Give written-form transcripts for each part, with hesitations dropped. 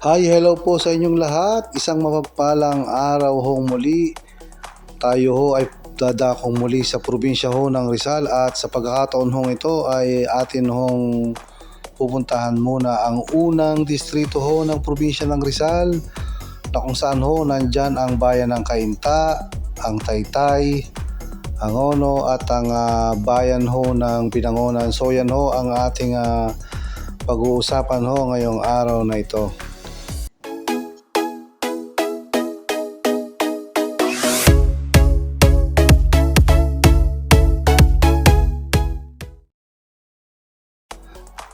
Hi, hello po sa inyong lahat. Isang mapagpalang araw hong muli. Tayo ho ay dadakong muli sa probinsya ho ng Rizal at sa pagkakataon hong ito ay atin hong pupuntahan muna ang unang distrito ho ng probinsya ng Rizal na kung saan ho nandyan ang bayan ng Cainta, ang Taytay, ang Ono at ang bayan ho ng Binangonan. So yan ho ang ating pag-uusapan ho ngayong araw na ito.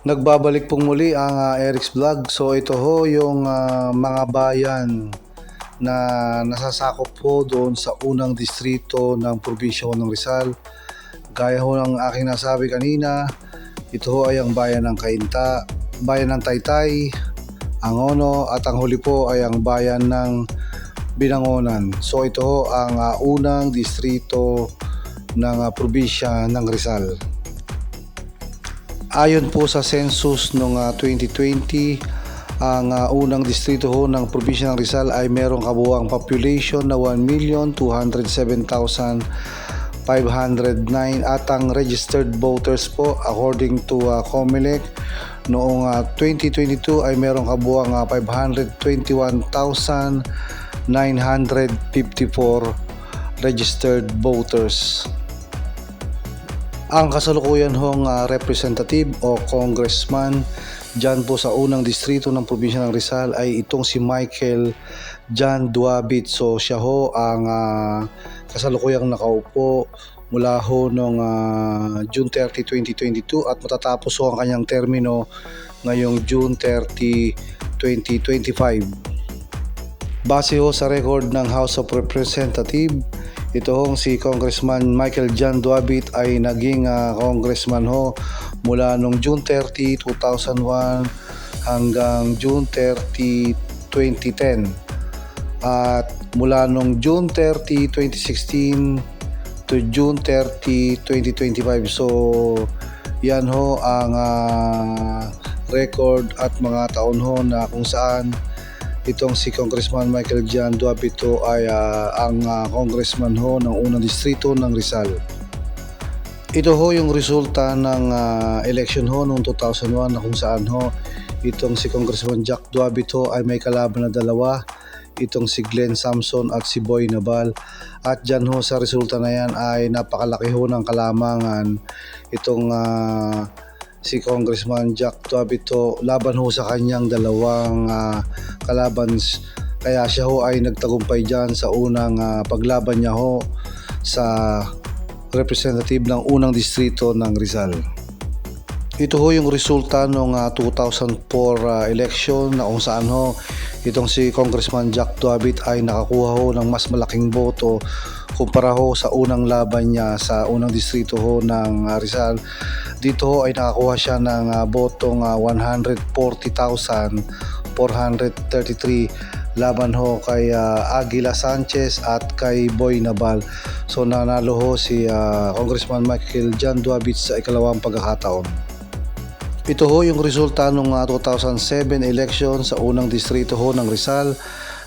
Nagbabalik pong muli ang Eric's Vlog. So ito ho yung mga bayan na nasasakop po doon sa unang distrito ng probinsya ng Rizal. Gaya ho ng aking nasabi kanina, ito ho ay ang bayan ng Cainta, bayan ng Taytay, ang Ono at ang huli po ay ang bayan ng Binangonan. So ito ho ang unang distrito ng probinsya ng Rizal. Ayon po sa census noong 2020, ang unang distrito ho ng probinsya ng Rizal ay merong kabuuang population na 1,207,509 at ang registered voters po according to COMELEC noong 2022 ay merong kabuuang 521,954 registered voters. Ang kasalukuyan hong representative o congressman dyan po sa unang distrito ng probinsya ng Rizal ay itong si Michael John Duabit. So siya ho ang kasalukuyang nakaupo mula ho noong June 30, 2022 at matatapos ho ang kanyang termino ngayong June 30, 2025. Base ho sa record ng House of Representatives, ito hong si Congressman Michael John Duabit ay naging congressman ho mula noong June 30, 2001 hanggang June 30, 2010. At mula noong June 30, 2016 to June 30, 2025. So yan ho ang record at mga taon ho na kung saan itong si Congressman Michael John Duabito ay ang congressman ho ng unang distrito ng Rizal. Ito ho yung resulta ng election ho noong 2001 na kung saan ho itong si Congressman Jack Duabito ay may kalaban na dalawa, itong si Glenn Samson at si Boy Nabal. At dyan ho sa resulta na yan ay napakalaki ho ng kalamangan itong si Congressman Jack Duabito laban ho sa kanyang dalawang kalaban, kaya siya ho ay nagtagumpay dyan sa unang paglaban niya ho sa representative ng unang distrito ng Rizal. Ito ho yung resulta ng 2004 election na kung saan ho itong si Congressman Jack Duabit ay nakakuha ho ng mas malaking boto kumpara ho sa unang laban niya sa unang distrito ho ng Rizal. Dito ho ay nakakuha siya ng botong 140,433 laban ho kay Aguila Sanchez at kay Boy Nabal. So nanalo ho si Congressman Michael John Duabit sa ikalawang pagkakataon. Ito ho yung resulta ng 2007 election sa unang distrito ho ng Rizal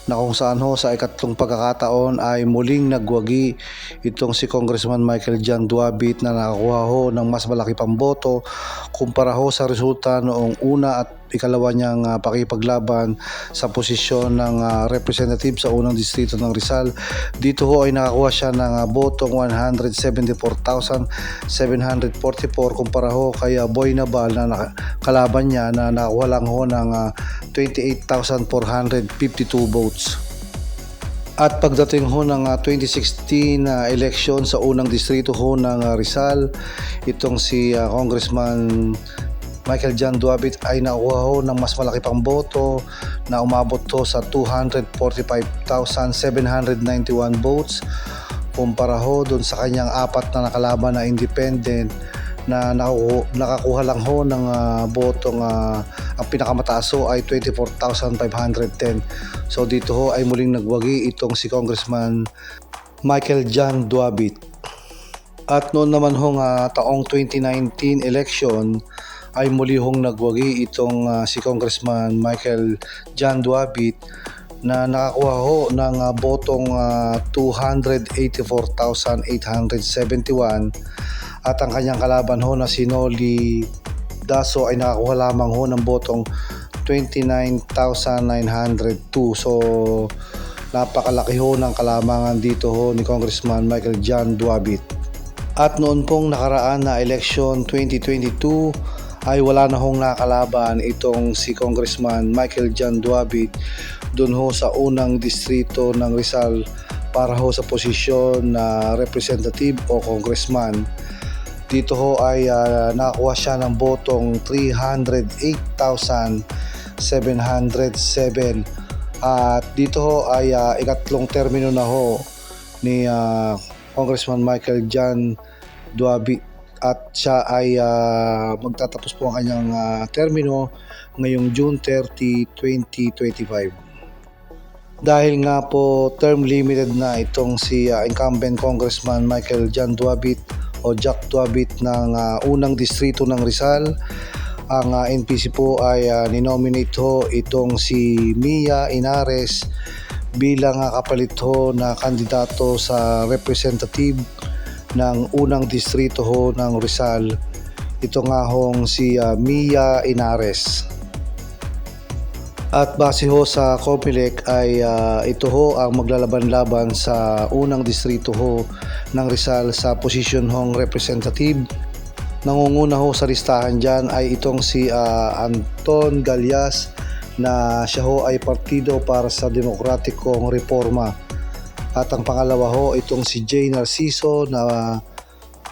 na kung saan ho sa ikatlong pagkakataon ay muling nagwagi itong si Congressman Michael John Duabit na nakakuha ho ng mas malaki pang boto kumpara ho sa resulta noong una at ikalawa niyang pakipaglaban sa posisyon ng representative sa unang distrito ng Rizal. Dito ho ay nakakuha siya ng botong 174,744 kumpara ho kay Boy Nabal na kalaban niya na nakakuha lang ho ng 28,452 votes. At pagdating ho ng 2016 election sa unang distrito ho ng Rizal, itong si Congressman Michael John Duabit ay nakuha ho ng mas malaki pang boto na umabot to sa 245,791 votes kumpara ho doon sa kanyang apat na nakalaban na independent na nakakuha lang ho ng botong ang pinakamataas ho ay 24,510. So dito ho ay muling nagwagi itong si Congressman Michael John Duabit. At noon naman ho taong 2019 election ay muli hong nagwagi itong si Congressman Michael John Duabit na nakakuha ho ng botong 284,871 at ang kanyang kalaban ho na si Noli Daso ay nakakuha lamang ho ng botong 29,902. So napakalaki ho ng kalamangan dito ho ni Congressman Michael John Duabit. At noon pong nakaraan na election 2022 ay wala na hong nakalaban itong si Congressman Michael John Duabit dun ho sa unang distrito ng Rizal para ho sa posisyon na representative o congressman. Dito ho ay nakakuha siya ng botong 308,707 at dito ho ay ikatlong termino na ho ni Congressman Michael John Duabit at siya ay magtatapos po ang kanyang termino ngayong June 30, 2025. Dahil nga po term limited na itong si incumbent Congressman Michael John Duabit o Jack Duabit ng unang distrito ng Rizal, ang NPC po ay ninominate ho itong si Mia Inares bilang kapalit ho na kandidato sa representative ng unang distrito ho ng Rizal. Ito nga hong si Mia Inares. At base ho sa COMELEC ay ito ho ang maglalaban-laban sa unang distrito ho ng Rizal sa posisyon hong representative. Nangunguna ho sa listahan dyan ay itong si Anton Gallas na siya ho ay partido para sa Demokratikong Reforma. At ang pangalawa ho itong si Jay Narciso na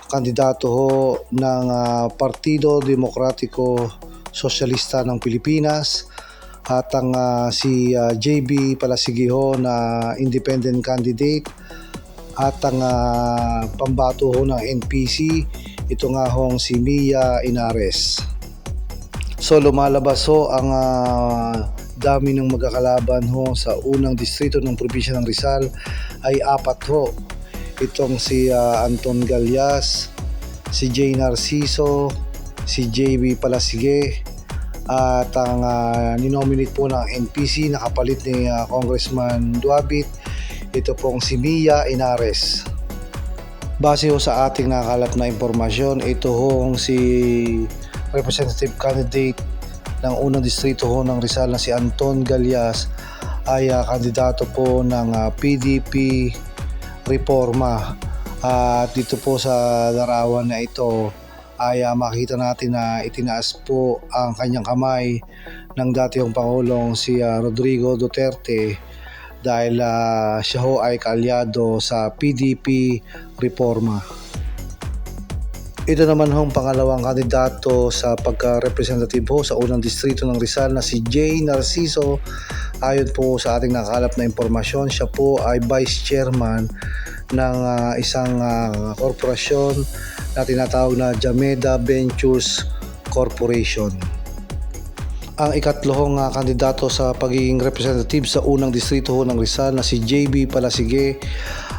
kandidato ho ng Partido Demokratiko Sosyalista ng Pilipinas. At ang si JB Palasigi ho na independent candidate. At ang pambato ho ng NPC, ito nga hong si Mia Inares. So lumalabas ho ang dami ng magkakalaban ho sa unang distrito ng probinsya ng Rizal ay apat ho. Itong si Anton Gallas, si Jay Narciso, si JB Palasigi at ang ninominate po ng NPC na kapalit ni Congressman Duabit, ito pong si Mia Inares. Base ho sa ating nakakalap na impormasyon, ito hong si representative candidate ng unang distrito ho ng Rizal na si Anton Gallas ay kandidato po ng PDP Reforma. At dito po sa larawan na ito ay makita natin na itinaas po ang kanyang kamay ng dating Pangulong si Rodrigo Duterte dahil siya ho ay kaalyado sa PDP Reforma. Ito naman hong pangalawang kandidato sa pagka-representative ho sa unang distrito ng Rizal na si Jay Narciso. Ayon po sa ating nakalap na impormasyon, siya po ay vice chairman ng isang korporasyon na tinatawag na Jameda Ventures Corporation. Ang ikatlohong kandidato sa pagiging representative sa unang distrito ho ng Rizal na si JB Palasigi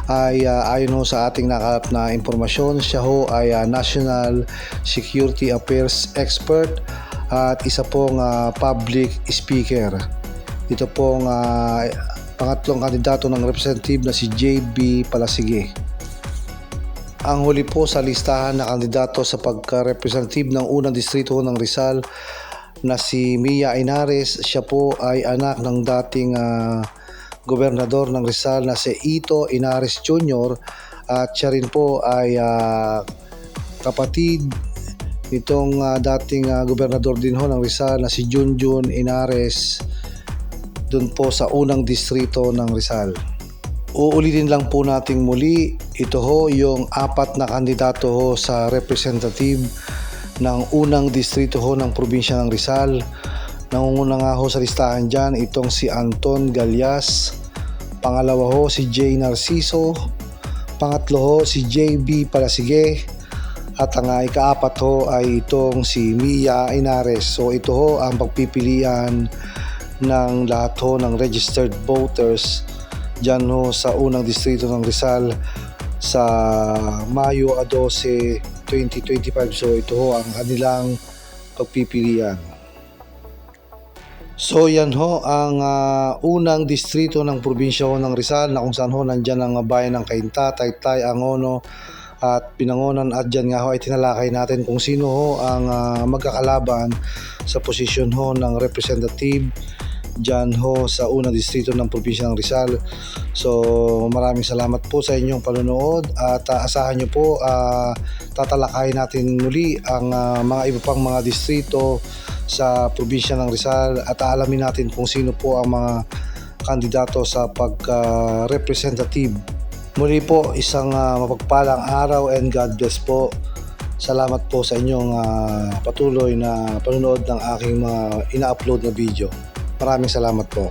ay ayon ho sa ating nakalap na impormasyon, siya ho ay National Security Affairs Expert at isa pong public speaker. Ito pong pangatlong kandidato ng representative na si JB Palasigi. Ang huli po sa listahan na kandidato sa pagka-representative ng unang distrito ng Rizal na si Mia Inares, siya po ay anak ng dating gobernador ng Rizal na si Ito Inares Jr. at siya rin po ay kapatid nitong dating gobernador din ho ng Rizal na si Junjun Inares dun po sa unang distrito ng Rizal. Uulitin lang po nating muli, ito ho yung apat na kandidato ho sa representative ng unang distrito ho ng probinsya ng Rizal. Nangunguna nga ho sa listahan dyan itong si Anton Gallas, pangalawa ho si Jay Narciso, pangatlo ho si JB Palasigi, at ang ikaapat ho ay itong si Mia Inares. So ito ho ang pagpipilian ng lahat ho ng registered voters dyan ho sa unang distrito ng Rizal sa Mayo 12, 2025. So ito ho ang kanilang pagpipilian. So yan ho ang unang distrito ng probinsya ho ng Rizal na kung saan ho nandyan ang bayan ng Cainta, Taytay, Angono at Binangonan, at dyan nga ho ay tinalakay natin kung sino ho ang magkakalaban sa posisyon ho ng representative dyan ho sa unang distrito ng probinsya ng Rizal. So maraming salamat po sa inyong panonood at asahan nyo po tatalakayin natin muli ang mga iba pang mga distrito sa probinsya ng Rizal at aalamin natin kung sino po ang mga kandidato sa pagka-representative. Muli po, isang mapagpalang araw and God bless po. Salamat po sa inyong patuloy na panonood ng aking mga ina-upload na video. Maraming salamat po.